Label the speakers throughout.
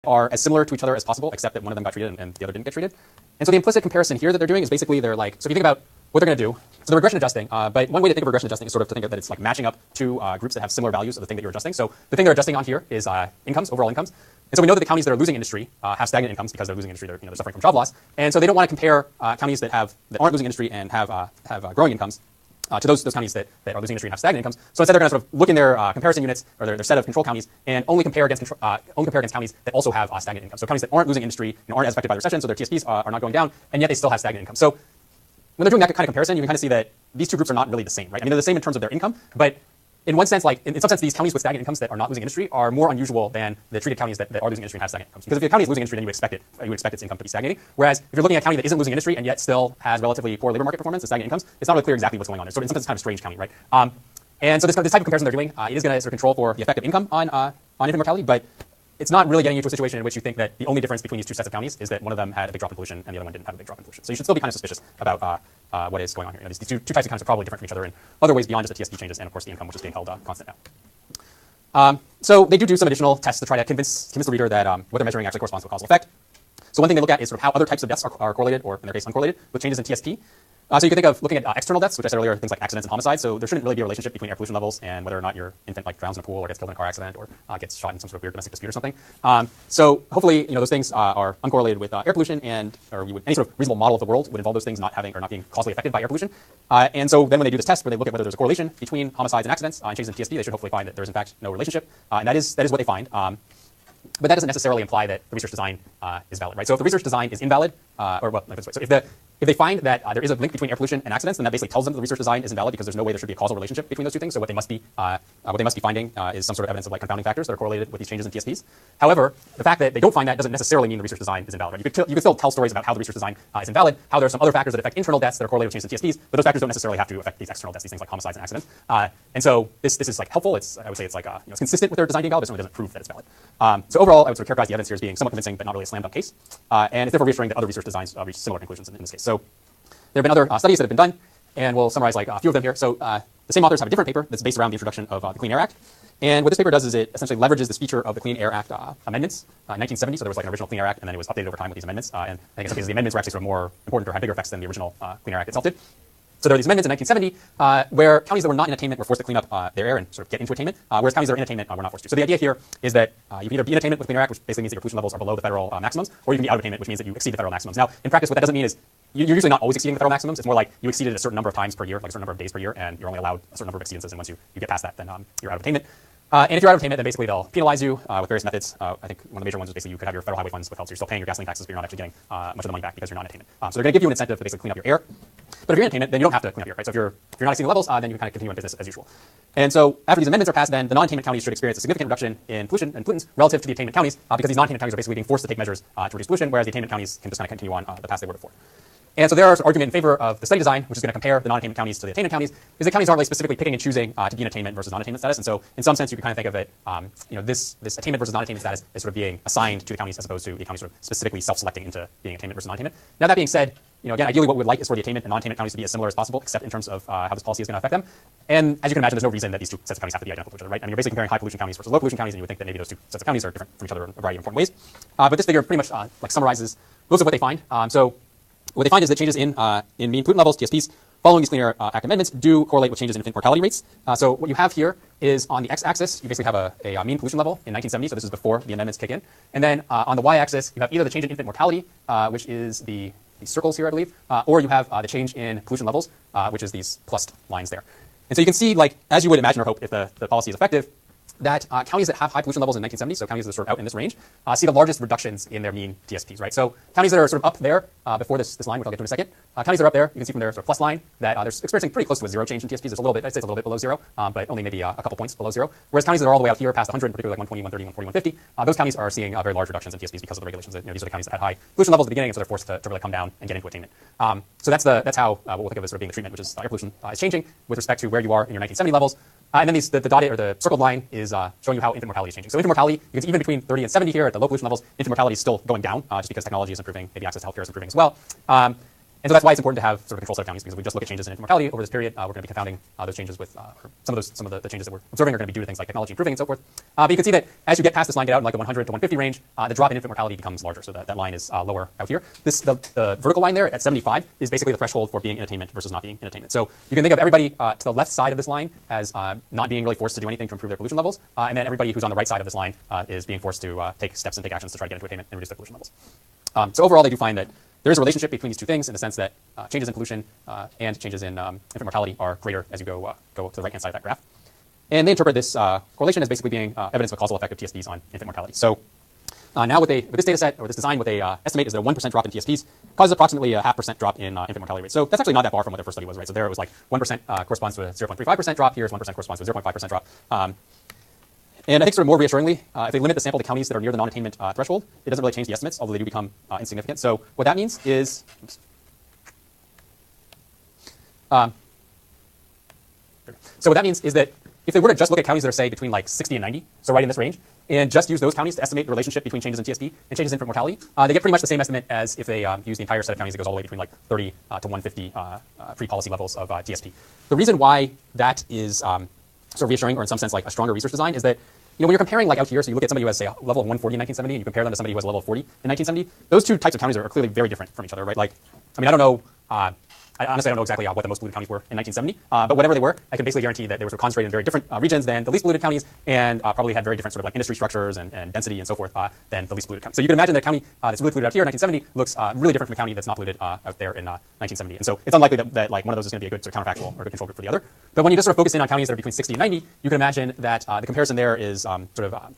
Speaker 1: are as similar to each other as possible, except that one of them got treated and the other didn't get treated. And so the implicit comparison here that they're doing is basically they're like, so if you think about what they're going to do, so they're regression adjusting, but one way to think of regression adjusting is sort of to think of that it's like matching up two groups that have similar values of the thing that you're adjusting. So the thing they're adjusting on here is incomes, overall incomes. And so we know that the counties that are losing industry have stagnant incomes because they're losing industry, they're suffering from job loss. And so they don't want to compare counties that aren't losing industry and have growing incomes to those counties that are losing industry and have stagnant incomes. So instead they're going to sort of look in their comparison units or their set of control counties and only compare against counties that also have stagnant incomes. So counties that aren't losing industry and aren't as affected by the recession, so their TSPs are not going down, and yet they still have stagnant income. So when they're doing that kind of comparison, you can kind of see that these two groups are not really the same, right? I mean, they're the same in terms of their income, but in one sense, like in some sense, these counties with stagnant incomes that are not losing industry are more unusual than the treated counties that are losing industry and have stagnant incomes. Because if a county is losing industry, then you would expect its income to be stagnating. Whereas if you're looking at a county that isn't losing industry and yet still has relatively poor labor market performance and stagnant incomes, it's not really clear exactly what's going on there. So in some sense, it's kind of a strange county, right? And so this type of comparison they're doing, it is going to sort of control for the effect of income on infant mortality, but it's not really getting you to a situation in which you think that the only difference between these two sets of counties is that one of them had a big drop in pollution and the other one didn't have a big drop in pollution. So you should still be kind of suspicious about what is going on here. These two types of counties are probably different from each other in other ways beyond just the TSP changes and, of course, the income, which is being held constant now. So they do some additional tests to try to convince the reader that what they're measuring actually corresponds to a causal effect. So one thing they look at is sort of how other types of deaths are correlated, or in their case, uncorrelated, with changes in TSP. So you can think of looking at external deaths, which I said earlier, things like accidents and homicides. So there shouldn't really be a relationship between air pollution levels and whether or not your infant like drowns in a pool or gets killed in a car accident or gets shot in some sort of weird domestic dispute or something. So hopefully, those things are uncorrelated with air pollution, and any sort of reasonable model of the world would involve those things not being causally affected by air pollution. And so then when they do this test where they look at whether there's a correlation between homicides and accidents and changes in TSP, they should hopefully find that there is in fact no relationship. And that is what they find. But that doesn't necessarily imply that the research design is valid, right? So if the research design is invalid, so if they find that there is a link between air pollution and accidents, then that basically tells them that the research design is invalid because there's no way there should be a causal relationship between those two things. So what they must be finding is some sort of evidence of like confounding factors that are correlated with these changes in TSPs. However, the fact that they don't find that doesn't necessarily mean the research design is invalid. Right? You could still tell stories about how the research design is invalid, how there are some other factors that affect internal deaths that are correlated with changes in TSPs, but those factors don't necessarily have to affect these external deaths, these things like homicides and accidents. And so this is like helpful. I would say it's like it's consistent with their design being valid, but it certainly doesn't prove that it's valid. So overall, I would sort of characterize the evidence here as being somewhat convincing, but not really a slam dunk case. And it's therefore reassuring that other research designs reach similar conclusions in this case. So there have been other studies that have been done, and we'll summarize like a few of them here. So the same authors have a different paper that's based around the introduction of the Clean Air Act. And what this paper does is it essentially leverages this feature of the Clean Air Act amendments in 1970. So there was like an original Clean Air Act, and then it was updated over time with these amendments. And I think in some cases the amendments were actually sort of more important or had bigger effects than the original Clean Air Act itself did. So there are these amendments in 1970 where counties that were not in attainment were forced to clean up their air and sort of get into attainment, whereas counties that are in attainment were not forced to. So the idea here is that you can either be in attainment with Clean Air Act, which basically means that your pollution levels are below the federal maximums, or you can be out of attainment, which means that you exceed the federal maximums. Now, in practice, what that doesn't mean is you're usually not always exceeding the federal maximums. It's more like you exceed it a certain number of times per year, like a certain number of days per year, and you're only allowed a certain number of exceedances. And once you get past that, then you're out of attainment. And if you're out of attainment, then basically they'll penalize you with various methods. I think one of the major ones is basically you could have your federal highway funds withheld, so you're still paying your gasoline taxes, but you're not actually getting much of the money back because you're not in attainment. So they're going to give you an incentive to basically clean up your air. But if you're in attainment, then you don't have to clean up your air, right? So if you're not exceeding the levels, then you can kind of continue on business as usual. And so after these amendments are passed, then the non-attainment counties should experience a significant reduction in pollution and pollutants relative to the attainment counties because these non-attainment counties are basically being forced to take measures to reduce pollution, whereas the attainment counties can just kind of continue on the path they were before. And so there is an argument in favor of the study design, which is going to compare the non-attainment counties to the attainment counties, because the counties aren't really specifically picking and choosing to be in attainment versus non-attainment status. And so in some sense, you can kind of think of it, this attainment versus non-attainment status is sort of being assigned to the counties as opposed to the counties sort of specifically self-selecting into being attainment versus non-attainment. Now that being said, again, ideally what we would like is for the attainment and non-attainment counties to be as similar as possible, except in terms of how this policy is going to affect them. And as you can imagine, there's no reason that these two sets of counties have to be identical to each other, right? I mean, you're basically comparing high pollution counties versus low pollution counties, and you would think that maybe those two sets of counties are different from each other in a variety of important ways. But this figure pretty much like summarizes most of what they find. So what they find is that changes in mean pollutant levels, TSPs, following these Clean Air Act amendments do correlate with changes in infant mortality rates. So what you have here is on the x-axis, you basically have a mean pollution level in 1970, so this is before the amendments kick in. And then on the y-axis, you have either the change in infant mortality, which is these circles here, I believe, or you have the change in pollution levels, which is these plus lines there. And so you can see, like, as you would imagine or hope if the policy is effective, that counties that have high pollution levels in 1970, so counties that are sort of out in this range, see the largest reductions in their mean TSPs, right? So counties that are sort of up there before this line, which I'll get to in a second, counties that are up there, you can see from their sort of plus line that they're experiencing pretty close to a zero change in TSPs. There's a little bit, I'd say it's a little bit below zero, but only maybe a couple points below zero. Whereas counties that are all the way out here past 100, particularly like 120, 130, 140, 150, those counties are seeing very large reductions in TSPs because of the regulations. These are the counties that had high pollution levels at the beginning, and so they're forced to really come down and get into attainment. So that's how what we'll think of as sort of being the treatment, which is air pollution is changing with respect to where you are in your 1970 levels. And then the dotted or the circled line is showing you how infant mortality is changing. So infant mortality, you can see even between 30 and 70 here at the low pollution levels, infant mortality is still going down just because technology is improving, maybe access to healthcare is improving as well. And so that's why it's important to have sort of a control set of counties, because if we just look at changes in infant mortality over this period, we're going to be confounding those changes with, or some of the changes that we're observing are going to be due to things like technology improving and so forth. But you can see that as you get past this line, get out in like the 100 to 150 range, the drop in infant mortality becomes larger. So that line is lower out here. The vertical line there at 75 is basically the threshold for being in attainment versus not being in attainment. So you can think of everybody to the left side of this line as not being really forced to do anything to improve their pollution levels, and then everybody who's on the right side of this line is being forced to take steps and take actions to try to get into attainment and reduce their pollution levels. So overall, they do find that there is a relationship between these two things in the sense that changes in pollution and changes in infant mortality are greater as you go to the right-hand side of that graph. And they interpret this correlation as basically being evidence of a causal effect of TSPs on infant mortality. So now with this data set, or this design, what they estimate is that a 1% drop in TSPs causes approximately a 0.5% drop in infant mortality rate. So that's actually not that far from what their first study was, right? So there it was like 1% corresponds to a 0.35% drop. Here's 1% corresponds to a 0.5% drop. And I think sort of more reassuringly, if they limit the sample to counties that are near the non-attainment threshold, it doesn't really change the estimates, although they do become insignificant. So what that means is, that if they were to just look at counties that are, say, between like 60 and 90, so right in this range, and just use those counties to estimate the relationship between changes in TSP and changes in infant mortality, they get pretty much the same estimate as if they use the entire set of counties that goes all the way between like 30 to 150 pre-policy levels of TSP. The reason why that is sort of reassuring, or in some sense like a stronger research design, is that when you're comparing like out here, so you look at somebody who has, say, a level of 140 in 1970, and you compare them to somebody who has a level of 40 in 1970, those two types of counties are clearly very different from each other, right? Like, I mean, I don't know. I honestly don't know exactly what the most polluted counties were in 1970, but whatever they were, I can basically guarantee that they were sort of concentrated in very different regions than the least polluted counties, and probably had very different sort of like industry structures and density and so forth than the least polluted counties. So you can imagine that a county that's really polluted out here in 1970 looks really different from a county that's not polluted out there in 1970. And so it's unlikely that like one of those is going to be a good sort of counterfactual or good control group for the other. But when you just sort of focus in on counties that are between 60 and 90, you can imagine that the comparison there is sort of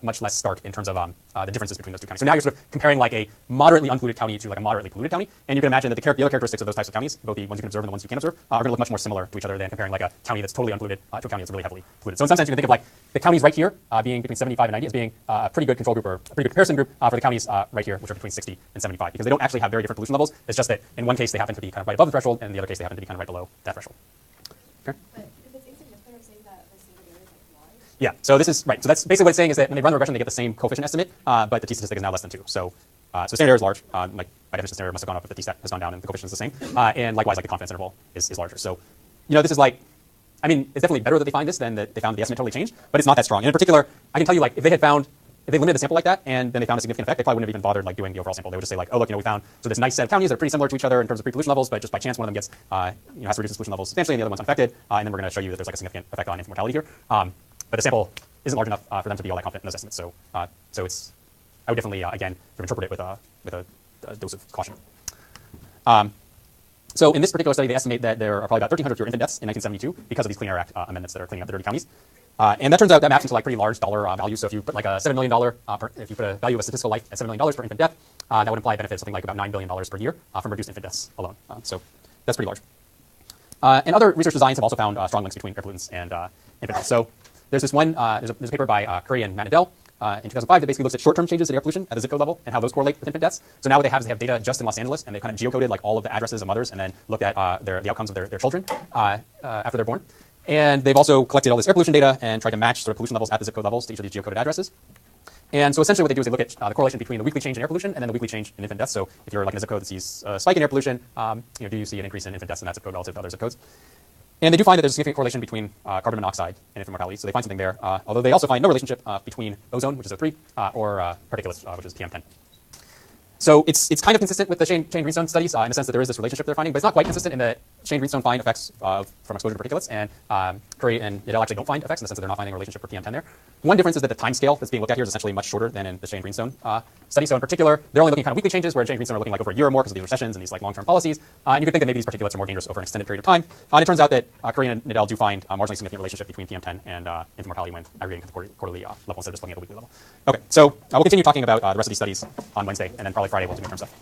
Speaker 1: much less stark in terms of the differences between those two counties. So now you're sort of comparing like a moderately unpolluted county to like a moderately polluted county, and you can imagine that the other characteristics of those types of counties, both the ones you can observe and the ones you can't observe, are going to look much more similar to each other than comparing like a county that's totally unpolluted to a county that's really heavily polluted. So in some sense, you can think of like the counties right here being between 75 and 90 as being a pretty good control group, or a pretty good comparison group for the counties right here, which are between 60 and 75, because they don't actually have very different pollution levels. It's just that in one case they happen to be kind of right above the threshold, and in the other case they happen to be kind of right below that threshold. Okay? Yeah, so this is right. So that's basically what it's saying, is that when they run the regression, they get the same coefficient estimate, but the t-statistic is now less than 2. So standard error is large. Like by definition, standard error must have gone up if the t-stat has gone down and the coefficient is the same. And likewise, like the confidence interval is larger. So, this is like, I mean, it's definitely better that they find this than that they found the estimate totally changed, but it's not that strong. And in particular, I can tell you, like, if they limited the sample like that and then they found a significant effect, they probably wouldn't have even bothered like doing the overall sample. They would just say like, oh look, we found so this nice set of counties that are pretty similar to each other in terms of pre-pollution levels, but just by chance one of them gets has to reduce its pollution levels substantially, and the other one's unaffected, and then we're going to show you that there's like a significant effect on infant mortality here. But the sample isn't large enough for them to be all that confident in those estimates. So it's, I would definitely again sort of interpret it with a dose of caution. So in this particular study, they estimate that there are probably about 1,300 fewer infant deaths in 1972 because of these Clean Air Act amendments that are cleaning up the dirty counties. And that turns out that maps into like pretty large dollar values. So if you put like a $7 million, if you put a value of a statistical life at $7 million per infant death, that would imply a benefit of something like about $9 billion per year from reduced infant deaths alone. So that's pretty large. And other research designs have also found strong links between air pollutants and infant health. So there's this one, there's a paper by Curry and Matt Nadell in 2005 that basically looks at short-term changes in air pollution at the zip code level and how those correlate with infant deaths. So now what they have is they have data just in Los Angeles, and they kind of geocoded like all of the addresses of mothers and then looked at the outcomes of their children after they're born. And they've also collected all this air pollution data and tried to match sort of pollution levels at the zip code levels to each of these geocoded addresses. And so essentially what they do is they look at the correlation between the weekly change in air pollution and then the weekly change in infant deaths. So if you're like in a zip code that sees a spike in air pollution, do you see an increase in infant deaths in that zip code relative to other zip codes? And they do find that there's a significant correlation between carbon monoxide and infant mortality. So they find something there, although they also find no relationship between ozone, which is O3, or particulates, which is PM10. So it's kind of consistent with the Shane Greenstone studies in the sense that there is this relationship they're finding, but it's not quite consistent in that Shane Greenstone find effects from exposure to particulates, and Curry and Nadell actually don't find effects in the sense that they're not finding a relationship for PM10 there. One difference is that the time scale that's being looked at here is essentially much shorter than in the Shane Greenstone study. So in particular, they're only looking at kind of weekly changes, where Shane Greenstone are looking like over a year or more because of these recessions and these like long-term policies. And you could think that maybe these particulates are more dangerous over an extended period of time. And it turns out that Curry and Nadell do find a marginally significant relationship between PM10 and infant mortality when aggregating to the quarterly level instead of just looking at the weekly level. Okay, so we'll continue talking about the rest of these studies on Wednesday, and then probably Friday we'll do midterm stuff.